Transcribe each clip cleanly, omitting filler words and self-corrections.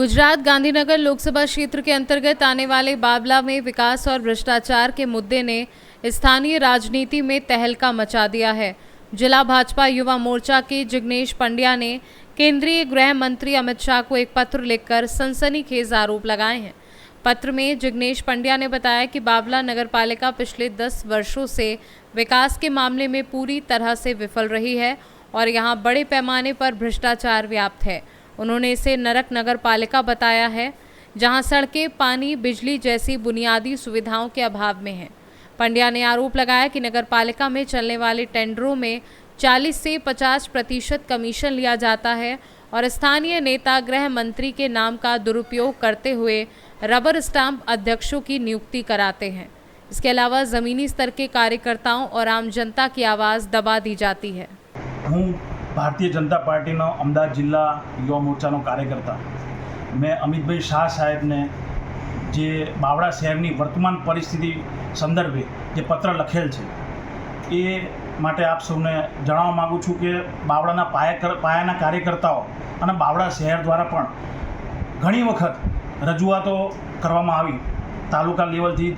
गुजरात गांधीनगर लोकसभा क्षेत्र के अंतर्गत आने वाले बाबला में विकास और भ्रष्टाचार के मुद्दे ने स्थानीय राजनीति में तहलका मचा दिया है। जिला भाजपा युवा मोर्चा के जिग्नेश पंड्या ने केंद्रीय गृह मंत्री अमित शाह को एक पत्र लिखकर सनसनीखेज आरोप लगाए हैं। पत्र में जिग्नेश पंड्या ने बताया कि बाबला नगरपालिका पिछले 10 वर्षों से विकास के मामले में पूरी तरह से विफल रही है और यहां बड़े पैमाने पर भ्रष्टाचार व्याप्त है। उन्होंने इसे नरक नगर पालिका बताया है, जहां सड़कें, पानी, बिजली जैसी बुनियादी सुविधाओं के अभाव में हैं। पंड्या ने आरोप लगाया कि नगर पालिका में चलने वाले टेंडरों में 40 से 50% कमीशन लिया जाता है और स्थानीय नेता गृह मंत्री के नाम का दुरुपयोग करते हुए रबर स्टाम्प अध्यक्षों की नियुक्ति कराते हैं। इसके अलावा ज़मीनी स्तर के कार्यकर्ताओं और आम जनता की आवाज़ दबा दी जाती है। भारतीय जनता पार्टी अमदावाद जिला युवा मोर्चा कार्यकर्ता मैं अमित भाई शाह साहेब ने जे बावड़ा शहर की वर्तमान परिस्थिति संदर्भे जे पत्र लखेल है ये माटे आप सौने जणाववा माँगू छूँ कि बावड़ा पायाना कार्यकर्ताओं और बावड़ा शहर द्वारा पण घणी वखत रजूआतो करवामां आवी। तालुका लेवल थी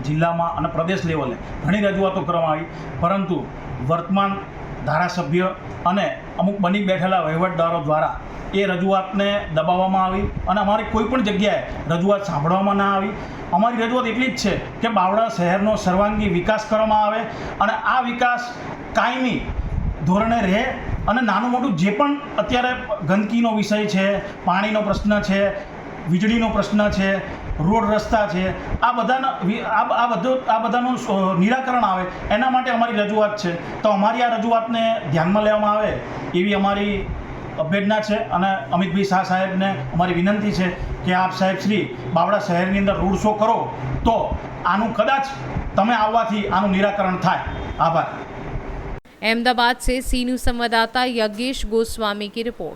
जिला में प्रदेश लेवले घणी रजूआतो करवामां आवी, परंतु वर्तमान धारासभ्य अने अमुक बनी बैठेला वहीवटदारों द्वारा ये रजूआतने दबाववामां आवी अने अमारी कोईपण जग्याए रजूआत सांभळवामां ना आवी। अमारी रजूआत एटली ज छे कि बावड़ा शहरनो सर्वांगी विकास करवामां आवे अने आ विकास कायमी धोरणे रहे अने नानुं मोटुं जे पण अत्यारे गंदकीनो विषय छे, पाणीनो प्रश्न छे, वीजळीनो प्रश्न छे, रोड रस्ता है, आ बधाનું निराकरण आवे एना माटे अमारी रजूआत है। तो अमारी आ रजूआत ने ध्यान में लेवामां आवे एवी अमारी अभ्यर्थना है और अमित भाई शाह साहेब ने अमारी विनंती है कि आप साहेब श्री बावड़ा शहर की अंदर रोड शो करो तो आनु कदाच तमे आववाथी आनु निराकरण थाय। आभार। अहमदाबाद से सी न्यूज़ संवाददाता यज्ञेश गोस्वामी की रिपोर्ट।